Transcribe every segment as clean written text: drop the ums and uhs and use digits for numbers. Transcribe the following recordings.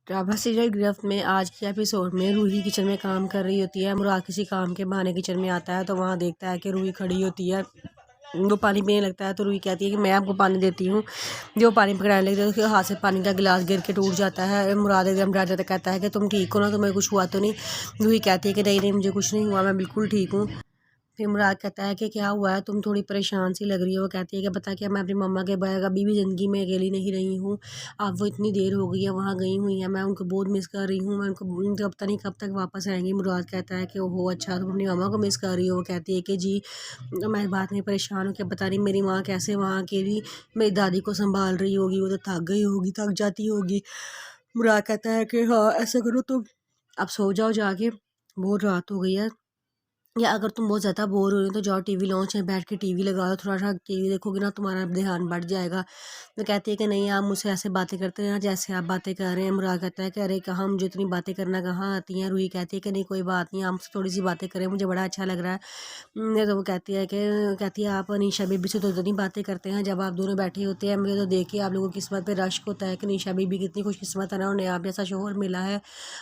Drama serial गिरफ्त में आज के एपिसोड में रूही किचन में काम कर रही होती है। मुराद किसी काम के बहाने किचन में आता है तो वहाँ देखता है कि रूही खड़ी होती है। वो पानी पीने लगता है तो रूही कहती है कि मैं आपको पानी देती हूँ। जो पानी पकड़ाने लगता है उसके हाथ से पानी का गिलास गिर के टूट जाता है। मुराद एकदम डर जाता कहता है कि तुम ठीक हो ना, तुम्हें कुछ हुआ तो नहीं। रूही कहती है कि नहीं नहीं, मुझे कुछ नहीं हुआ, मैं बिल्कुल ठीक हूँ। फिर मुराद कहता है कि क्या हुआ है, तुम थोड़ी परेशान सी लग रही हो। वो कहती है कि बता क्या, मैं अपनी मम्मा के बगैर अभी भी ज़िंदगी में अकेली नहीं रही हूँ। अब वो इतनी देर हो गई है वहाँ गई हुई है, मैं उनको बहुत मिस कर रही हूँ। मैं उनको पता नहीं कब तक वापस आएंगी। मुराद कहता है कि ओहो अच्छा, तुम अपनी मम्मा को मिस कर रही हो। वो कहती है कि जी मैं इस बात में परेशान हूँ कि पता नहीं मेरी माँ कैसे वहाँ अकेली मेरी दादी को संभाल रही होगी, वो तो थक गई होगी, थक जाती होगी। मुराद कहता है कि हाँ ऐसा करो, तुम अब सो जाओ जाके, बहुत रात हो गई है। या अगर तुम बहुत ज़्यादा बोर हो रही हो तो जाओ टीवी लॉन्च में बैठ के टीवी लगा दो, थोड़ा सा टीवी देखोगे ना तुम्हारा ध्यान बढ़ जाएगा। तो कहती है कि नहीं, आप मुझसे ऐसे बातें करते हैं जैसे आप बातें कर रहे हैं। मुराद कहता है कि अरे कहाँ, मुझे इतनी बातें करना कहाँ आती हैं। रूही कहती है कि नहीं कोई बात नहीं, आपसे थोड़ी सी बातें करें, मुझे बड़ा अच्छा लग रहा है। तो वो कहती है आप निशा बीबी से तो इतनी बातें करते हैं जब आप दोनों बैठे होते हैं। मुझे तो देखिए आप लोगों की किस्मत पे रश्क होता है कि निशा बीबी कितनी खुशकिस्मत है ना, उन्हें आप जैसा शोहर मिला है।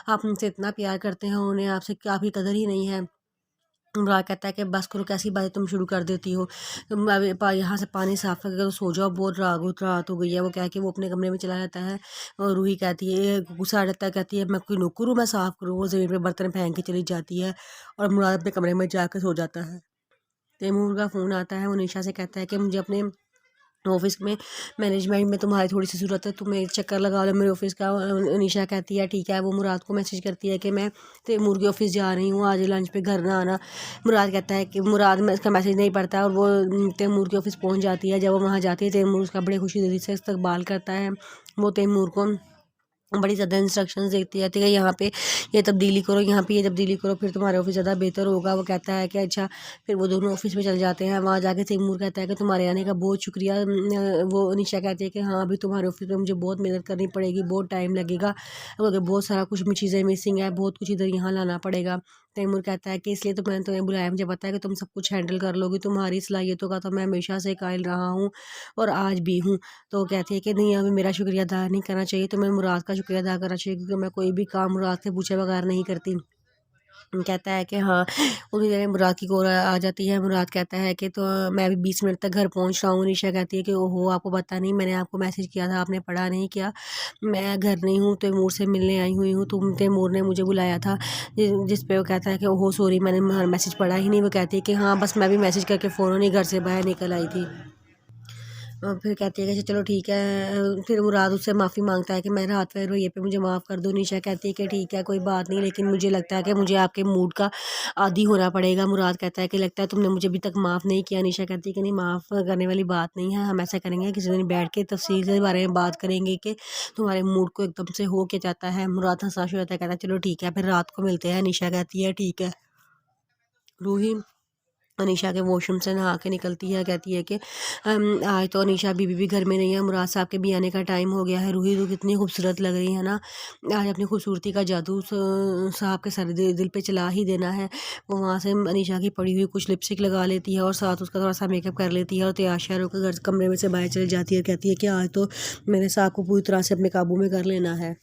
आप उनसे इतना प्यार करते हैं, उन्हें आपसे आपकी कदर ही नहीं है। मुराद कहता है कि बस करो, कैसी बातें तुम शुरू कर देती हो। तुम अब यहाँ से पानी साफ करके तो सो जाओ, बहुत रात हो गई है। वो कह के वो अपने कमरे में चला जाता है और रूही कहती है, गुस्सा आ जाता है, कहती है मैं कोई नौकर हूँ मैं साफ करूँ। वो ज़मीन पे बर्तन फेंक के चली जाती है और मुराद अपने कमरे में जाकर सो जाता है। तैमूर का फ़ोन आता है, वो निशा से कहता है कि मुझे अपने ऑफिस में मैनेजमेंट में तुम्हारी थोड़ी सी ज़रूरत है, तुम एक चक्कर लगा लो मेरे ऑफिस का। निशा कहती है ठीक है। वो मुराद को मैसेज करती है कि मैं तैमूर के ऑफिस जा रही हूँ, आज लंच पे घर ना आना। मुराद कहता है कि मुराद में इसका मैसेज नहीं पढ़ता और वो तैमूर के ऑफिस पहुँच जाती है। जब वो वहाँ जाती है तैमूर उसका बड़े खुशी दिली से इस्तकबाल करता है। वो तैमूर को बड़ी ज़्यादा इंस्ट्रक्शंस देती रहती है कि यहाँ पे ये तब्दीली करो, यहाँ पे ये तब्दीली करो, फिर तुम्हारा ऑफिस ज़्यादा बेहतर होगा। वो कहता है कि अच्छा। फिर वो दोनों ऑफिस में चले जाते हैं। वहाँ जाके तैमूर कहता है कि तुम्हारे आने का बहुत शुक्रिया। वो निशा कहती है कि हाँ अभी तुम्हारे ऑफिस में मुझे बहुत मेहनत करनी पड़ेगी, बहुत टाइम लगेगा क्योंकि बहुत सारा कुछ चीज़ें मिसिंग है, बहुत कुछ इधर यहाँ लाना पड़ेगा। तैमूर कहता है कि इसलिए तो मैंने तुम्हें बुलाया, मुझे पता है कि तुम सब कुछ हैंडल कर लोगी, तुम्हारी सलाहियतों का तो मैं हमेशा से कायल रहा हूँ और आज भी हूँ। तो वो कहती है कि नहीं, हमें मेरा शुक्रिया अदा नहीं करना चाहिए, तो मैं मुराद का शुक्रिया अदा करना चाहिए क्योंकि मैं कोई भी काम मुराद से पूछे बगैर नहीं करती। कहता है कि हाँ। उन्हीं देर में मुराद की कॉल आ जाती है। मुराद कहता है कि तो मैं अभी 20 मिनट तक घर पहुंच रहा हूँ। निशा कहती है कि ओहो आपको पता नहीं, मैंने आपको मैसेज किया था, आपने पढ़ा नहीं क्या, मैं घर नहीं हूँ, तैमूर से मिलने आई हुई हूँ, तैमूर ने मुझे बुलाया था। जिस पे वो कहता है कि ओहो सॉरी, मैंने मैसेज पढ़ा ही नहीं। वो कहती है कि हाँ बस मैं भी मैसेज करके फ़ौरन ही घर से बाहर निकल आई थी। और फिर कहती है कि अच्छा चलो ठीक है। फिर मुराद उससे माफ़ी मांगता है कि मैं रात में रोइए पे मुझे माफ़ कर दो। निशा कहती है कि ठीक है कोई बात नहीं, लेकिन मुझे लगता है कि मुझे आपके मूड का आदी होना पड़ेगा। मुराद कहता है कि लगता है तुमने मुझे अभी तक माफ़ नहीं किया। निशा कहती है कि नहीं, माफ़ करने वाली बात नहीं है, हम ऐसा करेंगे किसी दिन बैठ के तफसील के बारे में बात करेंगे कि तुम्हारे मूड को एकदम से हो के जाता है। मुराद हंसा शुरू होता है, कहता है चलो ठीक है फिर रात को मिलते हैं। निशा कहती है ठीक है। रूही अनीशा के वॉशरूम से नहा के निकलती है, कहती है कि आज तो अनीशा बीबी भी घर में नहीं है, मुराद साहब के भी आने का टाइम हो गया है। रूही तो कितनी खूबसूरत लग रही है ना, आज अपनी खूबसूरती का जादू साहब के सारे दिल पे चला ही देना है। वो वहाँ से अनीशा की पड़ी हुई कुछ लिपस्टिक लगा लेती है और साथ उसका थोड़ा सा मेकअप कर लेती है और तैयार श्यार होकर घर कमरे में से बाहर चली जाती है। कहती है कि आज तो मैंने साहब को पूरी तरह से अपने काबू में कर लेना है।